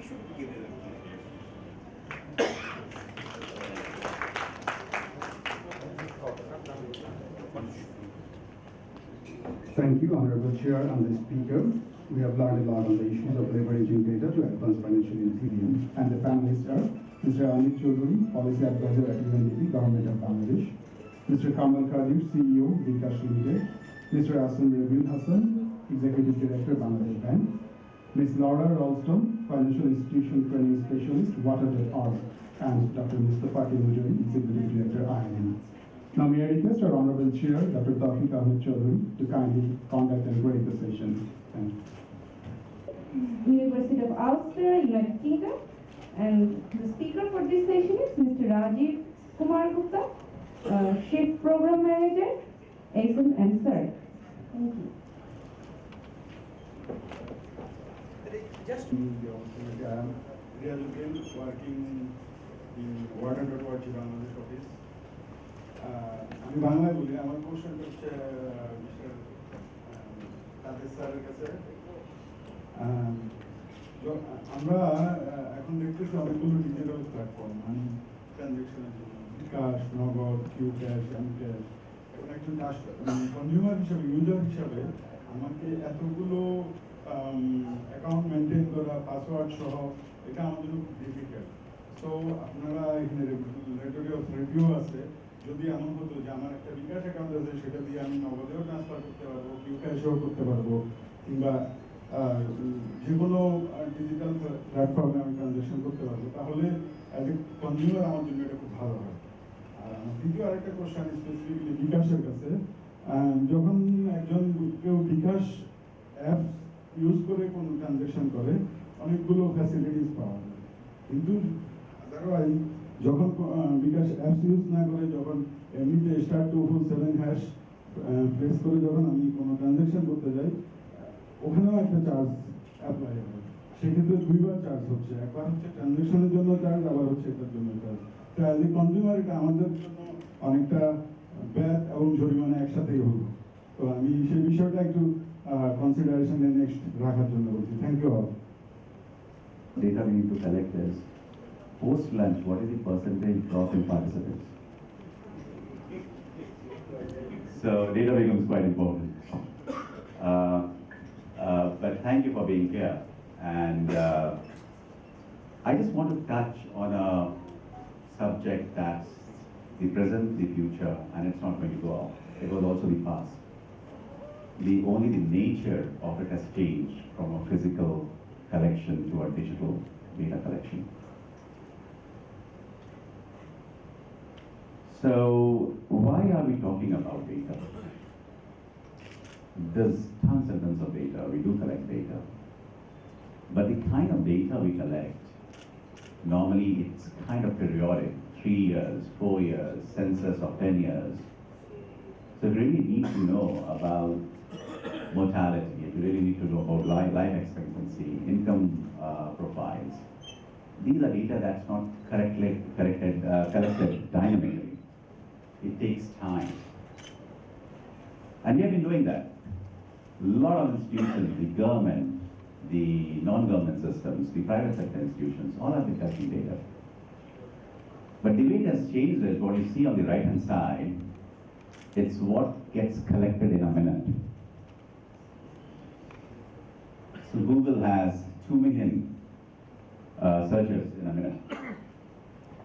Thank you, Honorable Chair and the Speaker. We have learned a lot on the issues of leveraging data to advance financial inclusion. And the panelists are Mr. Amit Choudhury, Policy Advisor at UNDP, Government of Bangladesh; Mr. Kamal Kadir, CEO, Bikash Limited; Mr. Asim Rabiul Hassan, Executive Director, Bangladesh Bank; Ms. Laura Ralston, Financial Institution Training Specialist, Water.org; and Dr. Mustafa Timujuri, Executive Director, IIM. Now, may I request our Honorable Chair, Dr. Tawfiq Ahmed Choudhury, to kindly conduct and grade the session. Thank you. University of Ulster, United Kingdom, and the speaker for this session is Mr. Rajiv Kumar Gupta, Chief Program Manager, ASIN and CERT. Thank you. Just I am really working in Water.org Bangladesh office. আমি বাংলায় বলি, আমার question হচ্ছে mister কাদের স্যারের কাছে। আমরা এখন দেখতেছি অনেকগুলো ডিজিটাল প্ল্যাটফর্ম, মানে ট্রানজ্যাকশনের জন্য বিকাশ, নগদ, কিউ ক্যাশ, এম ক্যাশ। এখন একজন কনজিউমার হিসাবে, ইউজার হিসাবে আমাকে এতগুলো অ্যাকাউন্ট মেনটেন করা, পাসওয়ার্ড সহ, এটা আমার জন্য খুব ডিফিকাল্ট। সো আপনারা এখানে রেগুলেটরি অথরিটিও আছে। যদি এমন হতো যে আমার একটা বিকাশ অ্যাকাউন্ট আছে, সেটা দিয়ে আমি নগদেও ট্রান্সফার করতে পারবো, কিউ ক্যাশেও করতে পারবো, কিংবা যে কোনো ডিজিটাল প্ল্যাটফর্মে আমি ট্রানজ্যাকশন করতে পারবো, তাহলে অ্যাজ এ কনজিউমার আমার জন্য এটা খুব ভালো হয়। আর আমার দ্বিতীয় আরেকটা কোশ্চেন স্পেসিফিকলি বিকাশের কাছে। যখন একজন কেউ বিকাশ অ্যাপ ইউজ করে কোনো ট্রানজ্যাকশন করে, অনেকগুলো ফ্যাসিলিটিস পাওয়া যায়, কিন্তু আদারওয়াইজ যখন বিকাশ অ্যাপস ইউজ না করে, যখন এমনিতে *247# প্রেস করে যখন আমি কোনো ট্রানজ্যাকশন করতে যাই, ওখানেও একটা চার্জ অ্যাপ্লাই হয়। সেক্ষেত্রে দুইবার চার্জ হচ্ছে, একবার হচ্ছে ট্রানজ্যাকশনের জন্য চার্জ, আবার হচ্ছে এটার জন্য চার্জ। তো অ্যাজ এ কনজিউমার এটা আমাদের জন্য অনেকটা ব্যাড এবং জরিমানা একসাথেই হলো। তো আমি সেই বিষয়টা একটু কনসিডারেশনে নেক্সট রাখার জন্য বলছি। Thank you all. Data we need to collect is post-lunch, what is the percentage drop in participants? So data becomes quite important. But thank you for being here. And I just want to touch on a subject that's the present, the future, and it's not going to go out. It was also the past. Only the nature of it has changed from a physical collection to a digital data collection. So why are we talking about data? There's tons and tons of data. We do collect data. But the kind of data we collect, normally it's kind of periodic, 3 years, 4 years, census of 10 years. So you really need to know about mortality, you really need to know about life expectancy, income profiles. These are data that's not collected dynamically. It takes time. And we have been doing that. A lot of institutions, the government, the non-government systems, the private sector institutions, all have been collecting data. But the way it has changed is what you see on the right-hand side, it's what gets collected in a minute. So Google has 2 million searches in a minute.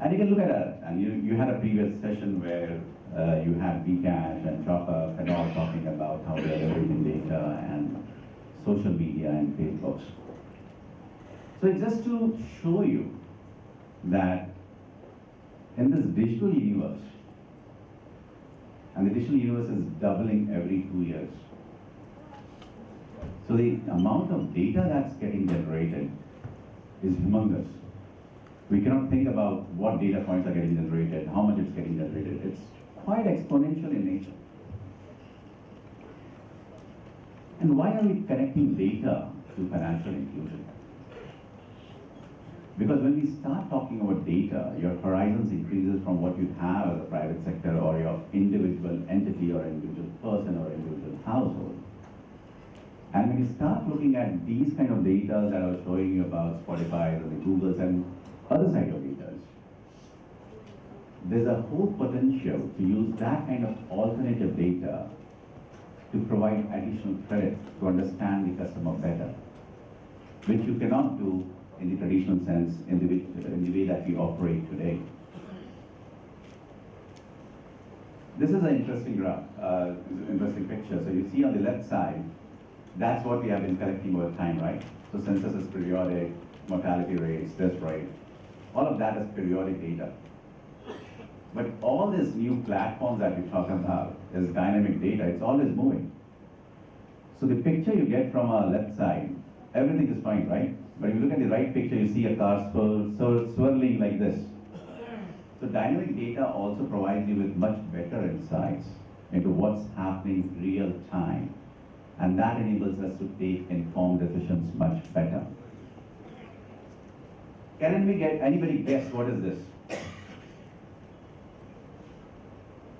And you can look at that, and you had a previous session where you had Bcash and Chopper and all talking about how they are leveraging data and social media and Facebook. So it's just to show you that in this digital universe, and the digital universe is doubling every 2 years. So the amount of data that's getting generated is humongous. We cannot think about what data points are getting generated, how much it's getting generated. It's quite exponential in nature. And why are we connecting data to financial inclusion? Because when we start talking about data, your horizons increases from what you have as a private sector or your individual entity or individual person or individual household. And when you start looking at these kind of data that I was showing you about Spotify or the Googles and other side of data, there's a whole potential to use that kind of alternative data to provide additional credit to understand the customer better, which you cannot do in the traditional sense in the way that we operate today. This is an interesting graph, interesting picture. So you see on the left side, that's what we have been collecting over time, right? So census is periodic, mortality rates, death rate, all of that is periodic data. But all these new platforms that we talk about is dynamic data, it's always moving. So the picture you get from our left side, everything is fine, right? But if you look at the right picture, you see a car swirling like this. So dynamic data also provides you with much better insights into what's happening real time. And that enables us to take informed decisions much better. Can anybody guess what is this?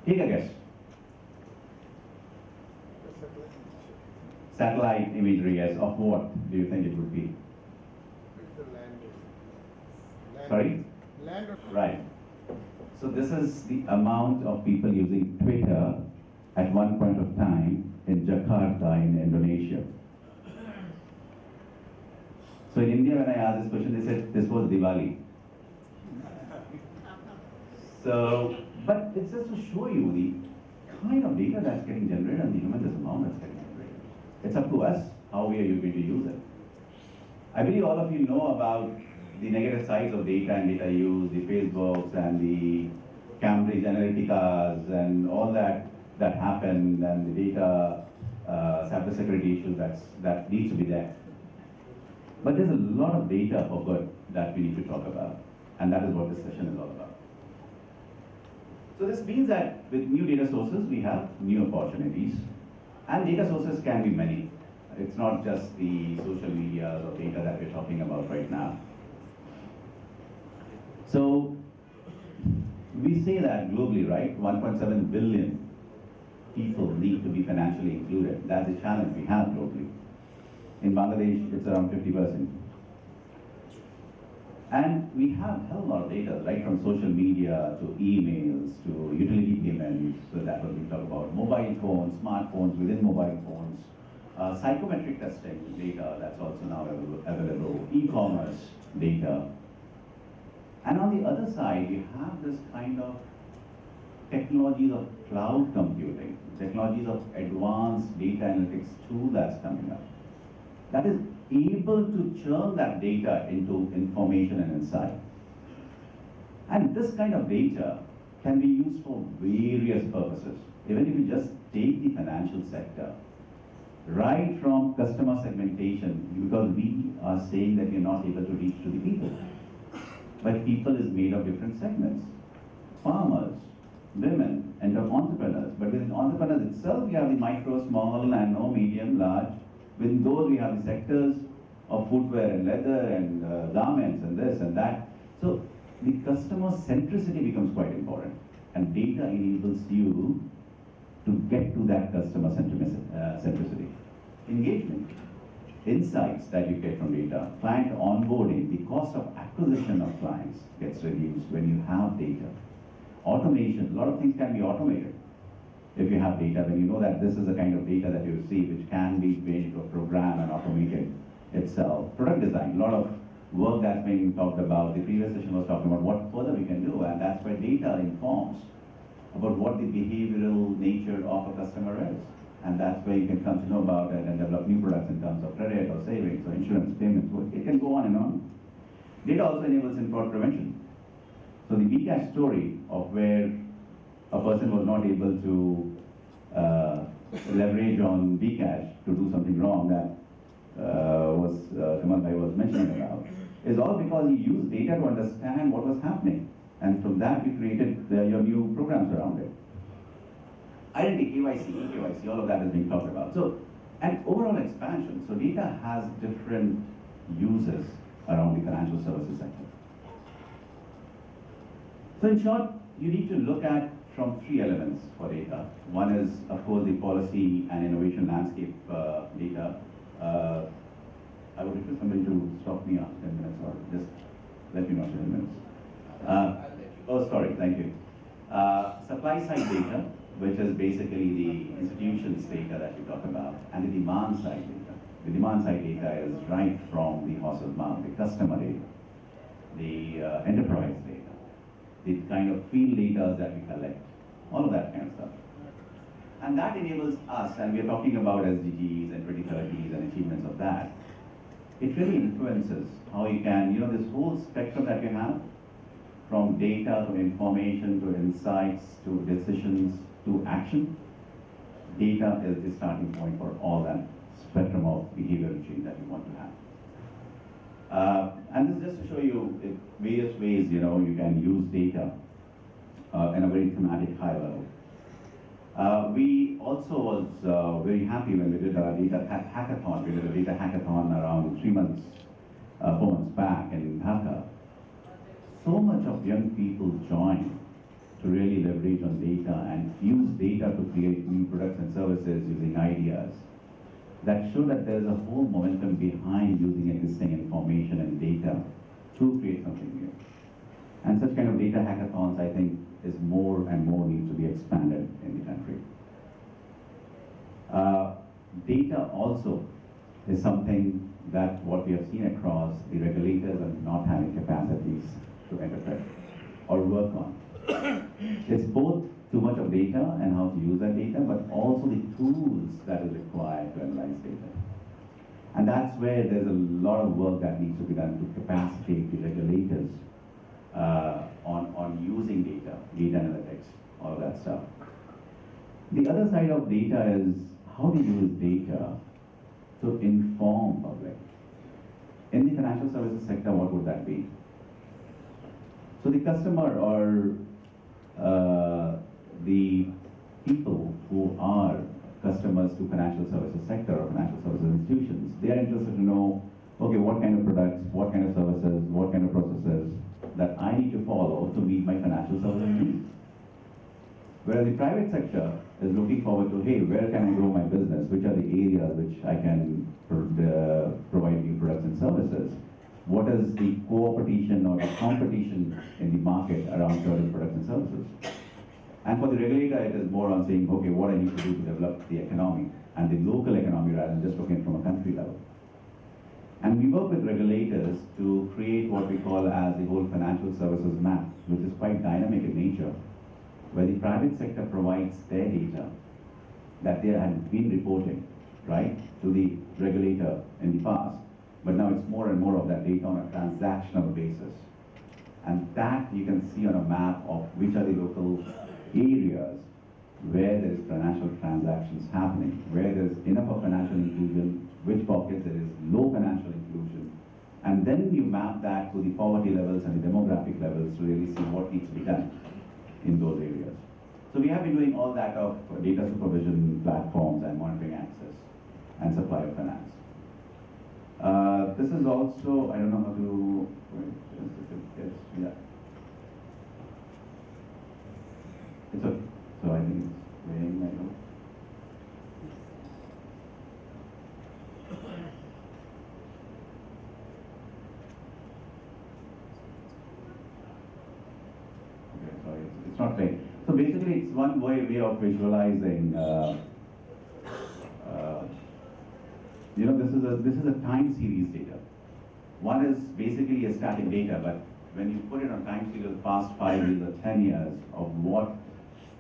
Take a guess. Satellite imagery, yes. Of what do you think it would be? Sorry? Land. Right. So this is the amount of people using Twitter at one point of time in Jakarta in Indonesia. So in India, when I asked this question, they said this was Diwali. So, but it's just to show you the kind of data that's getting generated and the humongous amount that's getting generated. It's up to us how we are going to use it. I believe all of you know about the negative sides of data and data use, the Facebooks and the Cambridge Analyticas and all that happened, and the data cybersecurity issues that needs to be there. But there's a lot of data for good that we need to talk about, and that is what this session is all about. So this means that with new data sources, we have new opportunities, and data sources can be many. It's not just the social media or data that we're talking about right now. So we say that globally, right? 1.7 billion people need to be financially included. That's a challenge we have globally. In Bangladesh, it's around 50%. And we have a hell of a lot of data, right from social media to emails to utility payments. So that's what we talk about. Mobile phones, smartphones within mobile phones, psychometric testing data that's also now available, e-commerce data. And on the other side, you have this kind of technologies of cloud computing, technologies of advanced data analytics tool that's coming up. That is able to churn that data into information and insight. And this kind of data can be used for various purposes. Even if you just take the financial sector, right from customer segmentation, because we are saying that we're not able to reach to the people. But people is made of different segments. Farmers, women, and entrepreneurs. But within entrepreneurs itself, we have the micro, small, nano, medium, large. Within those, we have the sectors of footwear and leather and garments and this and that. So the customer centricity becomes quite important. And data enables you to get to that customer centricity. Engagement, insights that you get from data, client onboarding, the cost of acquisition of clients gets reduced when you have data. Automation, a lot of things can be automated if you have data, when you know that this is the kind of data that you receive, which can be made into a program and automated itself. Product design, a lot of work that's being talked about. The previous session was talking about what further we can do, and that's where data informs about what the behavioral nature of a customer is. And that's where you can come to know about it and develop new products in terms of credit or savings or insurance payments. It can go on and on. Data also enables fraud prevention. So the Bcash story of where a person was not able to leverage on Bcash to do something wrong that Kamal Bhai was mentioning about, is all because he used data to understand what was happening. And from that, we created your new programs around it. Identity, KYC, eKYC, all of that is being talked about. So, and overall expansion. So data has different uses around the financial services sector. So in short, you need to look at from three elements for data. One is, of course, the policy and innovation landscape data. for somebody to stop me after 10 minutes or just let me know 10 minutes. Oh, sorry, thank you. Supply side data, which is basically the institutions data that we talk about, and the demand side data. The demand side data is right from the horse's mouth, the customer data, the enterprise data, the kind of field data that we collect, all of that kind of stuff. And that enables us, and we're talking about SDGs and 2030s and achievements of that, it really influences how you can, this whole spectrum that you have, from data to information to insights to decisions to action, data is the starting point for all that spectrum of behavioral change that you want to have. And this is just to show you various ways, you can use data in a very thematic high level. We also was very happy when we did our data hackathon. We did a data hackathon around 4 months back in Dhaka. So much of young people joined to really leverage on data and use data to create new products and services using ideas. That show that there's a whole momentum behind using existing information and data to create something new. And such kind of data hackathons, I think, is more and more needs to be expanded in the country. Data also is something that what we have seen across the regulators are not having capacities to interpret or work on. It's both too much of data and how to use that data, but also the tools that is required to analyze data. And that's where there's a lot of work that needs to be done to capacitate the regulators on using data analytics, all of that stuff. The other side of data is how to use data to inform public. In the financial services sector, what would that be? So the customer or the people who are customers to financial services sector or financial services institutions, they are interested to know, okay, what kind of products, what kind of services, what kind of processes that I need to follow to meet my financial services needs. Whereas the private sector is looking forward to, hey, where can I grow my business? Which are the areas which I can provide new products and services? What is the co-opetition or the competition in the market around certain products and services? And for the regulator, it is more on saying, okay, what I need to do to develop the economy and the local economy rather than just looking from a country level. And we work with regulators to create what we call as the whole financial services map, which is quite dynamic in nature, where the private sector provides their data that they have been reporting, right, to the regulator in the past. But now it's more and more of that data on a transactional basis. And that you can see on a map of which are the local areas where there is financial transactions happening, where there is enough of financial inclusion, which pockets there is low financial inclusion. And then you map that to the poverty levels and the demographic levels to really see what needs to be done in those areas. So we have been doing all that of data supervision platforms and monitoring access and supply of finance. This is also, I don't know how to, yeah. It's okay. So I think it's weighing my note. Okay, sorry, it's not playing. So basically, it's one way of visualizing. This is a time series data. One is basically a static data, but when you put it on time series of the past 5 years or 10 years of what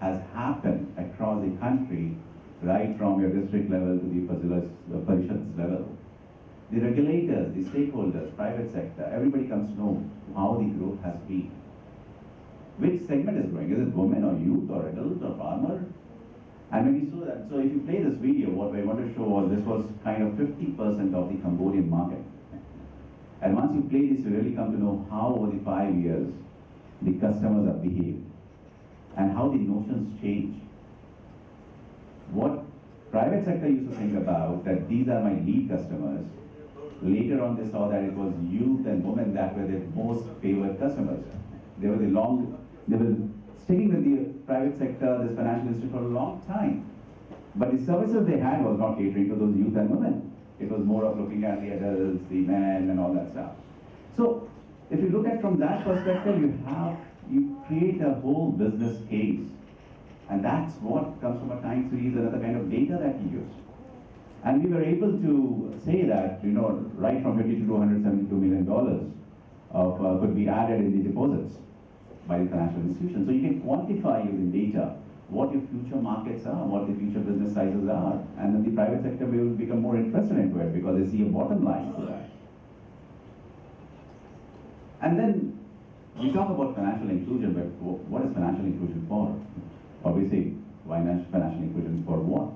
has happened across the country, right from your district level to the parishad's level, the regulators, the stakeholders, private sector, everybody comes to know how the growth has been. Which segment is growing? Is it women or youth or adult or farmer? And when we saw that, so if you play this video, what I want to show was this was kind of 50% of the Cambodian market. And once you play this, you really come to know how over the 5 years the customers have behaved and how the notions change. What private sector used to think about that these are my lead customers, later on they saw that it was youth and women that were the most favored customers. They were sticking with the private sector, this financial institution for a long time. But the services they had was not catering to those youth and women. It was more of looking at the adults, the men, and all that stuff. So if you look at from that perspective, you create a whole business case. And that's what comes from a time series and other kind of data that you use. And we were able to say that, right from 52 to $172 million could be added in the deposits by the financial institution. So you can quantify using data what your future markets are, what the future business sizes are. And then the private sector will become more interested into it because they see a bottom line to that. And then we talk about financial inclusion, but what is financial inclusion for? Obviously, financial inclusion for what?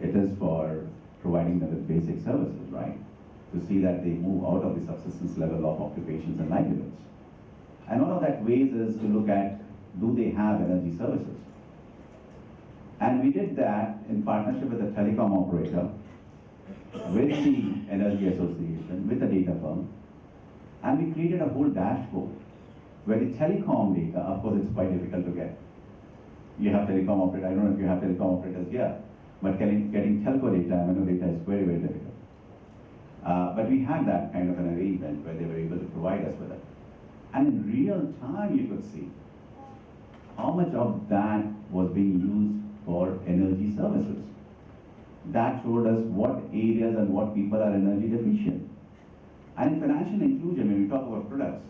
It is for providing them with basic services, right? To see that they move out of the subsistence level of occupations and livelihoods. And one of that ways is to look at, do they have energy services? And we did that in partnership with a telecom operator, with the Energy Association, with the data firm, and we created a whole dashboard where the telecom data, of course it's quite difficult to get. You have telecom operators, I don't know if you have telecom operators here, but getting telco data, MNO data is very, very difficult. But we had that kind of an arrangement where they were able to provide us with it. And in real time you could see how much of that was being used for energy services. That showed us what areas and what people are energy deficient. And in financial inclusion, when we talk about products,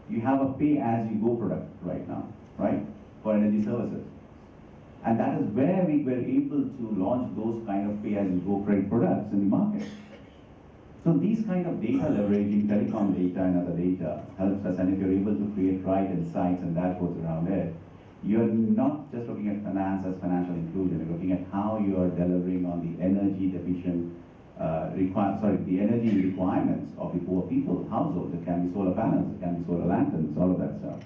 you have a pay-as-you-go product right now, right, for energy services. And that is where we were able to launch those kind of pay-as-you-go credit products in the market. So these kind of data leveraging, telecom data and other data helps us, and if you're able to create right insights and dashboards around it, you're not just looking at finance as financial inclusion, you're looking at how you're delivering on the energy deficient the energy requirements of the poor people, households. It can be solar panels, it can be solar lanterns, all of that stuff.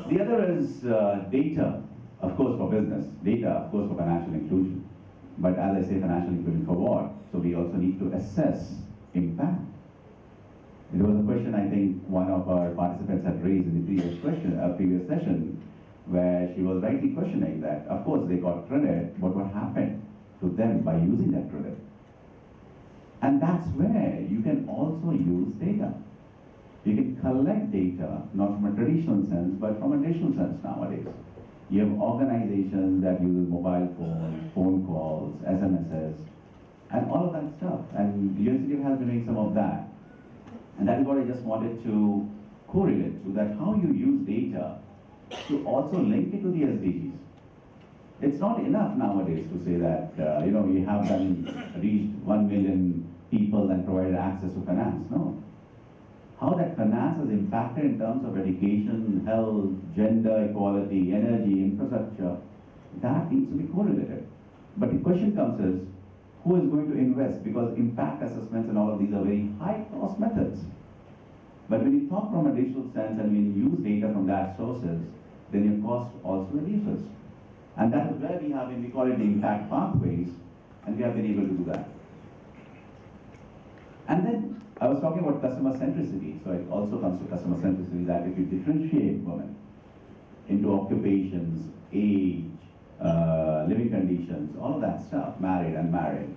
The other is data, of course, for business. Data, of course, for financial inclusion. But as I say, financial inclusion for what? So we also need to assess impact. There was a question I think one of our participants had raised in the previous session, where she was rightly questioning that, of course, they got credit, but what happened to them by using that credit? And that's where you can also use data. You can collect data, not from a traditional sense, but from a digital sense nowadays. You have organizations that use mobile phones, phone calls, SMSs, and all of that stuff. And UNCTF has been doing some of that. And that is what I just wanted to correlate to, that how you use data to also link it to the SDGs. It's not enough nowadays to say that, you have reached 1 million people and provided access to finance. No. How that finance is impacted in terms of education, health, gender equality, energy, infrastructure, that needs to be correlated. But the question comes is, who is going to invest? Because impact assessments and all of these are very high cost methods. But when you talk from a digital sense and when you use data from that sources, then your cost also reduces. And that is where we call it the impact pathways, and we have been able to do that. And then I was talking about customer centricity, so it also comes to customer centricity, that if you differentiate women into occupations, age, living conditions, all of that stuff, married, unmarried,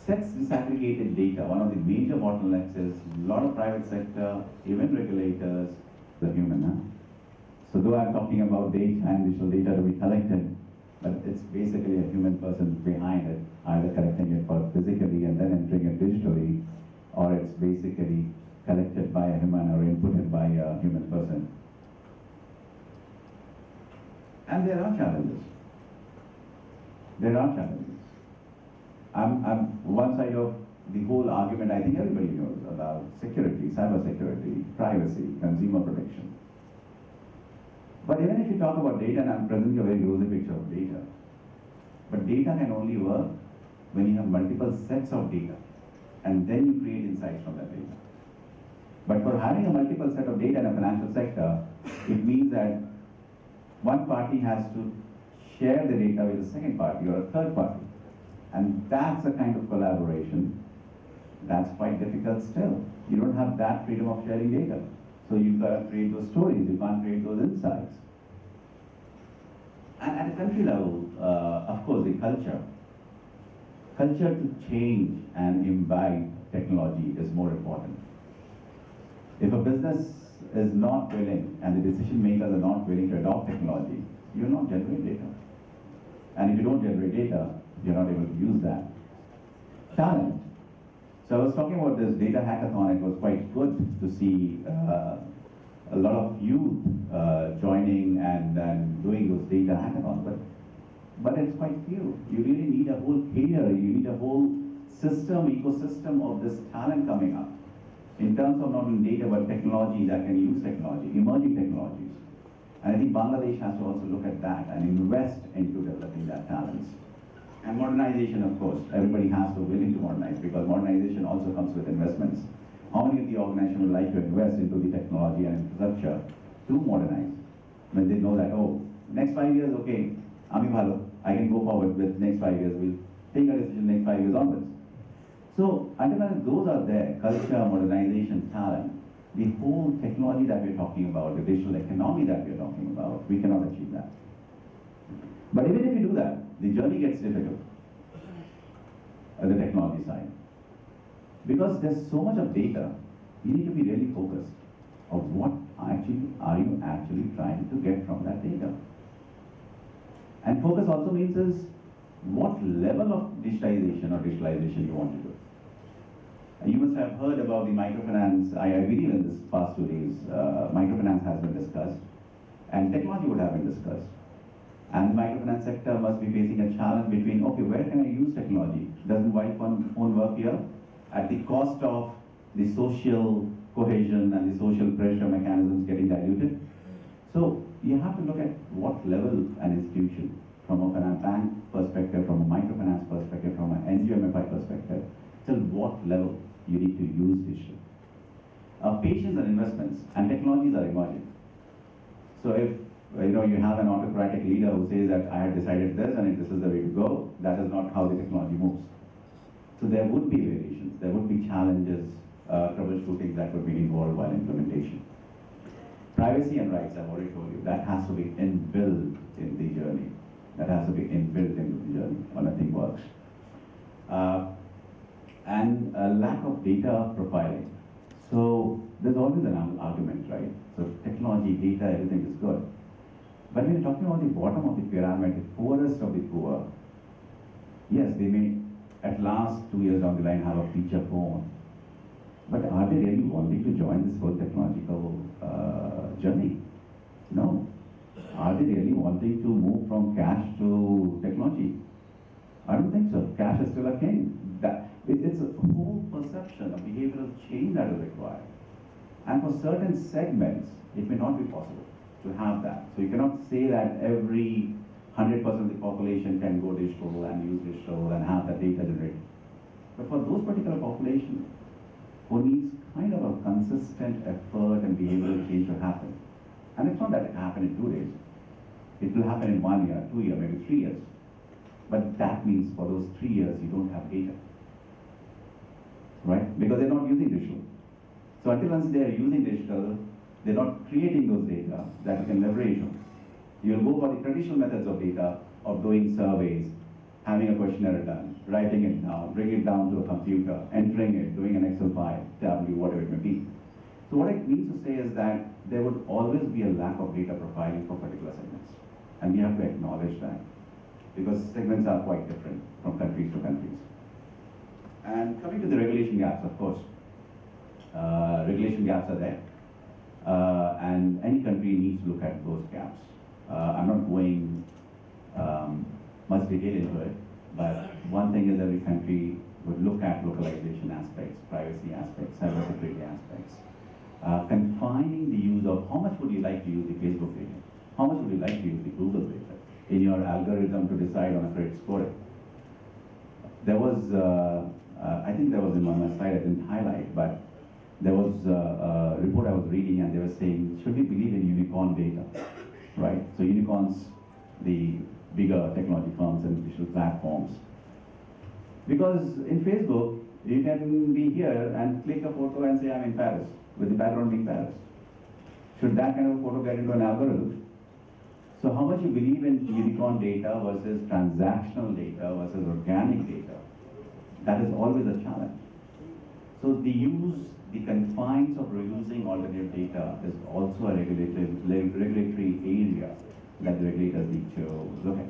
sex disaggregated data, one of the major bottlenecks is a lot of private sector, even regulators, the human, huh? So though I'm talking about data and digital data to be collected, but it's basically a human person behind it, either collecting it physically and then entering it digitally, or it's basically collected by a human or inputted by a human person. And there are challenges. There are challenges. I'm one side of the whole argument, I think everybody knows about security, cyber security, privacy, consumer protection. But even if you talk about data, and I'm presenting a very rosy picture of data, but data can only work when you have multiple sets of data, and then you create insights from that data. But for having a multiple set of data in a financial sector, it means that one party has to share the data with a second party or a third party. And that's a kind of collaboration that's quite difficult still. You don't have that freedom of sharing data. So you've got to create those stories, you can't create those insights. And at a country level, of course, the culture. culture to change and imbibe technology is more important. If a business is not willing and the decision makers are not willing to adopt technology, you will not generate data. And if you don't generate data, you're not able to use that. Talent. So I was talking about this data hackathon. It was quite good to see a lot of youth joining and doing those data hackathons. But it's quite few. You really need a whole career. You need a whole system, ecosystem of this talent coming up. In terms of not only data, but technology that can use technology, emerging technologies. And I think Bangladesh has to also look at that and invest into developing that talents. And modernization, of course, everybody has to be willing to modernize because modernization also comes with investments. How many of the organizations would like to invest into the technology and infrastructure to modernize? When they know that, oh, next 5 years, okay, Ami bhalo, I can go forward with next 5 years, we'll take a decision next 5 years onwards. So until those are there, culture, modernization, talent, the whole technology that we're talking about, the digital economy that we're talking about, we cannot achieve that. But even if you do that, the journey gets difficult at the technology side. Because there's so much of data, you need to be really focused on what actually are you actually trying to get from that data. And focus also means is what level of digitization or digitalization you want to do. And you must have heard about the microfinance. I believe in this past 2 days, microfinance has been discussed and technology would have been discussed. And the microfinance sector must be facing a challenge between, okay, where can I use technology? Doesn't mobile phone work here? At the cost of the social cohesion and the social pressure mechanisms getting diluted. So you have to look at what level an institution, from a finance bank perspective, from a microfinance perspective, from an NGMFI perspective, till what level you need to use digital. Patience and investments and technologies are emerging. So if you have an autocratic leader who says that I have decided this and this is the way to go, that is not how the technology moves. So there would be variations, there would be challenges, troubleshooting that would be involved while implementation. Privacy and rights, I've already told you, that has to be inbuilt in the journey. That has to be inbuilt into the journey, or nothing works. And a lack of data profiling. So there's always an argument, right? So technology, data, everything is good. But when you're talking about the bottom of the pyramid, the poorest of the poor, yes, they may at last 2 years down the line have a feature phone. But are they really wanting to join this whole technological journey? No. Are they really wanting to move from cash to technology? I don't think so. Cash is still a king. It's a whole perception of behavioral change that is required. And for certain segments, it may not be possible to have that. So you cannot say that every 100% of the population can go digital and use digital and have that data generated. But for those particular populations, who needs kind of a consistent effort and behavioral change to happen. And it's not that it happened in 2 days. It will happen in 1 year, 2 years, maybe 3 years. But that means for those 3 years, you don't have data. Right? Because they're not using digital. So until once they're using digital, they're not creating those data that you can leverage on. You'll go for the traditional methods of data, of doing surveys, having a questionnaire done, writing it down, bringing it down to a computer, entering it, doing an Excel file, tableau, whatever it may be. So what it means to say is that there would always be a lack of data profiling for particular segments. And we have to acknowledge that. Because segments are quite different from countries to countries. And coming to the regulation gaps, of course, regulation gaps are there. And any country needs to look at those gaps. I'm not going much detail into it, but one thing is every country would look at localization aspects, privacy aspects, cybersecurity aspects, confining the use of how much would you like to use the Facebook data, how much would you like to use the Google data in your algorithm to decide on a credit score. There was, I think there was in one of my slide I didn't highlight, but there was a report I was reading and they were saying, should we believe in unicorn data, right? So unicorns, the bigger technology firms and digital platforms. Because in Facebook, you can be here and click a photo and say I'm in Paris, with the background being Paris. Should that kind of photo get into an algorithm? So how much you believe in unicorn data versus transactional data versus organic data That is always a challenge. So the confines of reusing alternative data is also a regulatory area that the regulators need to look at.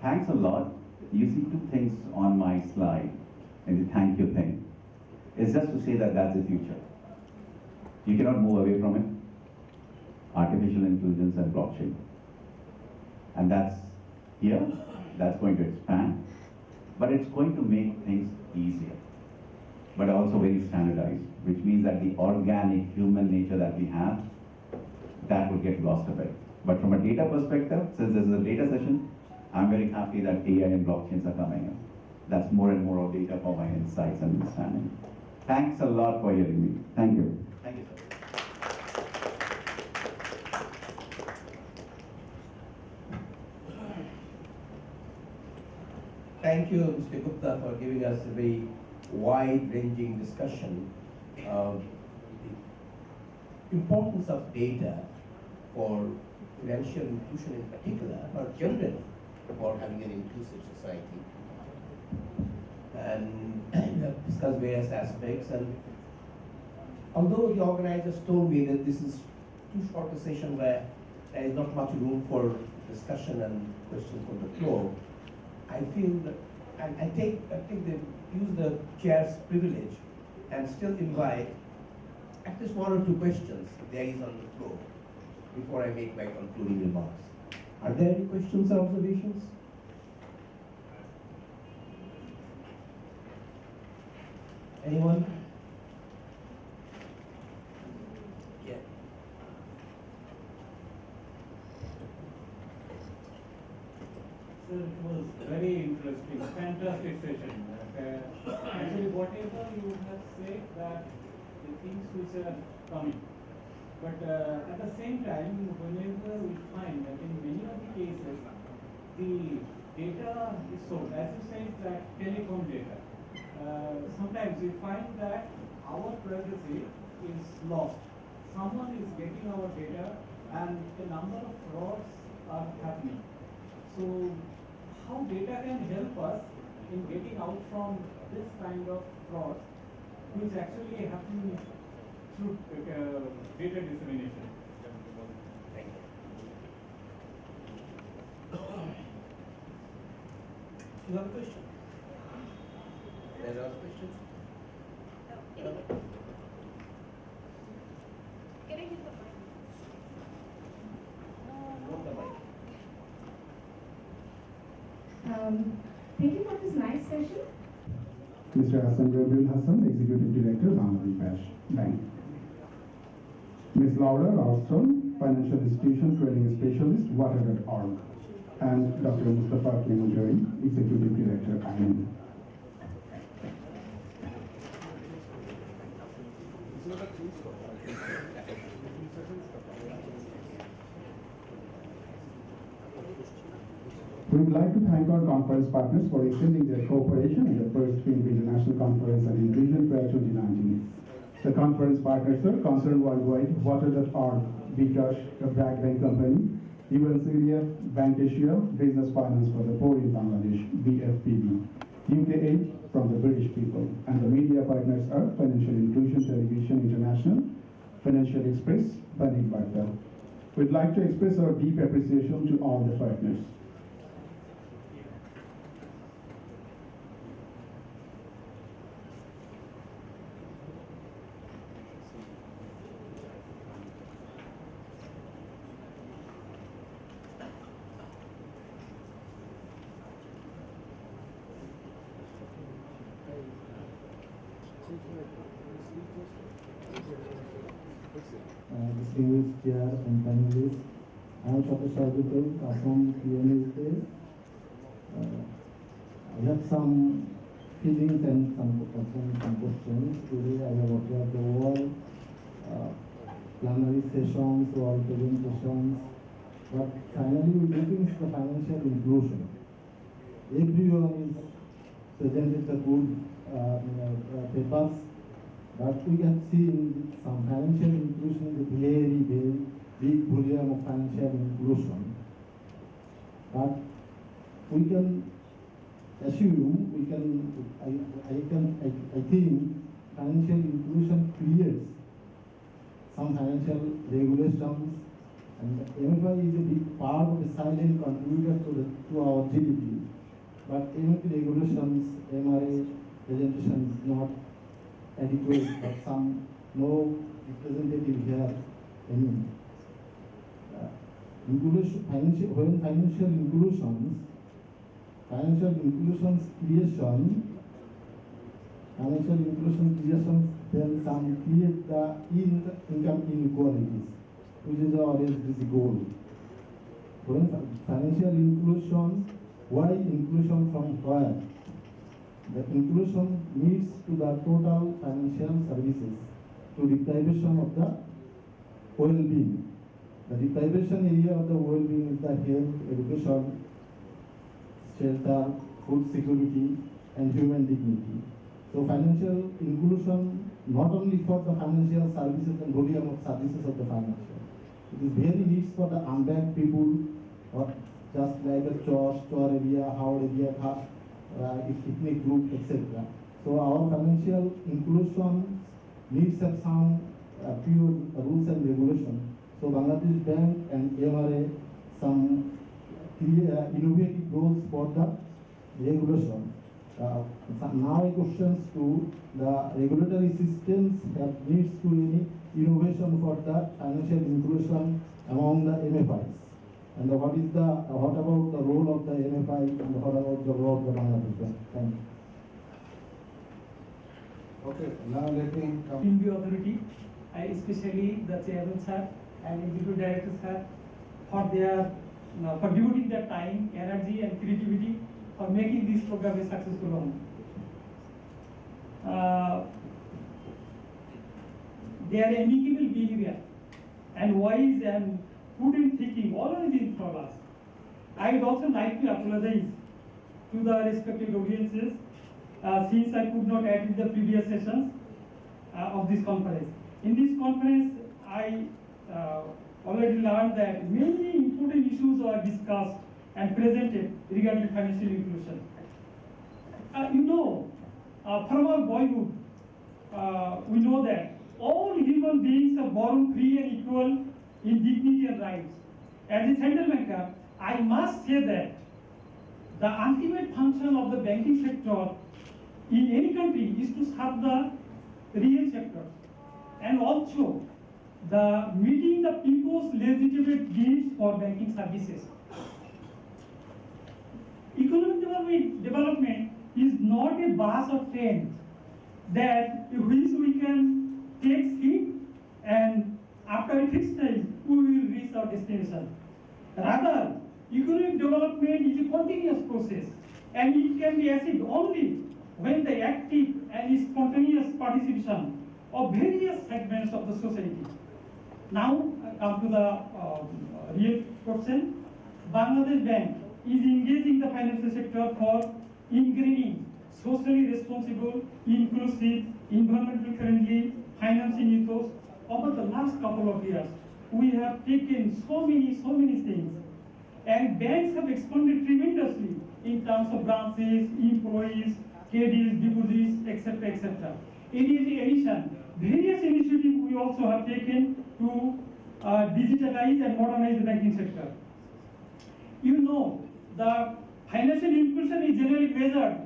Thanks a lot. You see two things on my slide in the thank you thing. It's just to say that that's the future. You cannot move away from it. Artificial intelligence and blockchain. And that's here, that's going to expand. But it's going to make things easier, but also very standardized, which means that the organic human nature that we have, that would get lost a bit. But from a data perspective, since this is a data session, I'm very happy that AI and blockchains are coming in. That's more and more of data for my insights and understanding. Thanks a lot for hearing me. Thank you. Thank you, sir. Thank you, Mr. Gupta, for giving us a very wide-ranging discussion of the importance of data for financial inclusion in particular, or generally for having an inclusive society. And we have discussed various aspects, and although the organizers told me that this is too short a session where there is not much room for discussion and questions from the floor, I feel that, and I think they use the chair's privilege and still invite at least one or two questions there is on the floor before I make my concluding remarks. Are there any questions or observations? Anyone? Yeah. Sir, it was very interesting, fantastic session. Actually, whatever you have said, that the things which are coming. But at the same time, whenever we find that in many of the cases, the data is sold, as you said, that telecom data. Sometimes we find that our privacy is lost. Someone is getting our data and a number of frauds are happening. So how data can help us in getting out from this kind of fraud, which actually happen through data dissemination? Thank you. You have a question? There's another question? Can I hit the mic? Hold the mic. Thank you for this nice session. Mr. Hassan Rabiul Hassan, Executive Director, Bangladesh Bank. Ms. Laura Ralston, Financial Institution Training Specialist, Water.org. And Dr. Mustafa Kemujari, Executive Director, IM. We would like to thank our conference partners for extending their cooperation in the first FIMB International Conference on Inclusion Fair 2019. The conference partners are Concerned Worldwide, Water.org, Bcash, the Bragg Bank Company, UNCDF, Bank Asia, Business Finance for the Poor in Bangladesh, BFP-B, UK8 from the British people, and the media partners are Financial Inclusion Television International, Financial Express, Banik Barta. We'd like to express our deep appreciation to all the partners. Distinguished chair and panelists, I am Shata Sardutul from PMSA. I have some feelings and some questions. Today I have observed the all plenary sessions, all presentations, but finally we looking at the financial inclusion. Everyone is presented the good papers. But we can see in some financial inclusion is a very big volume of financial inclusion. But we can assume, I think financial inclusion creates some financial regulations, and MFI is a big part of the silent contributor to our GDP. But MFI regulations, MRA presentation is not adequate, but no representative here. Any when financial inclusions creation, then some create the income inequalities, which is always this goal. When financial inclusion, why inclusion from where? The inclusion leads to the total financial services, to deprivation of the well-being. The deprivation area of the well-being is the health, education, shelter, food security, and human dignity. So financial inclusion, not only for the financial services and volume of services of the financial, it is very needs for the unbanked people, or just like a store area, house area, caste, ethnic group, etc. So our financial inclusion needs have some pure rules and regulations. So Bangladesh Bank and MRA some innovative goals for the regulation. Now questions to the regulatory systems have needs to any innovation for the financial inclusion among the MFIs. And what about the role of the MFI and what about the role of the Bangladesh Bank? Thank you. Okay, now let me come. BFP authority, especially the chairman sir and executive director sir, for their for devoting their time, energy, and creativity for making this program a successful one. Their amicable behavior and wise and prudent thinking always in for us. I would also like to apologize to the respected audiences since I could not attend the previous sessions of this conference. In this conference, I already learned that many important issues are discussed and presented regarding financial inclusion. From our boyhood, we know that all human beings are born free and equal in dignity and rights. As a central banker, I must say that the ultimate function of the banking sector in any country is to serve the real sector and also the meeting the people's legitimate needs for banking services. Economic development is not a bus or train that which we can take seat and after a fixed time we will reach our destination. Rather, economic development is a continuous process and it can be achieved only when the active and spontaneous participation of various segments of the society. Now, I come to the real question. Bangladesh Bank is engaging the financial sector for ingraining socially responsible, inclusive, environmental friendly financing ethos. Over the last couple of years, we have taken so many things, and banks have expanded tremendously in terms of branches, employees, KDs, deposits, etc., etc. In addition, various initiatives we also have taken to digitalize and modernize the banking sector. You know, the financial inclusion is generally measured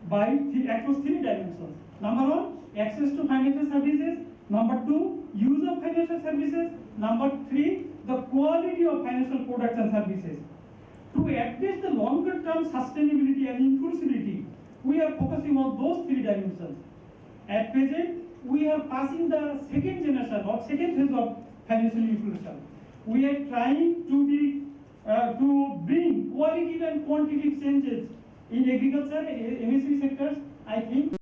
by across three dimensions. Number one, access to financial services. Number two, use of financial services. Number three, the quality of financial products and services. To address the longer term sustainability and inclusivity, we are focusing on those three dimensions. At present, we are passing the second generation or second phase of financial inclusion. We are trying to bring qualitative and quantitative changes in agriculture and MSME sectors. I think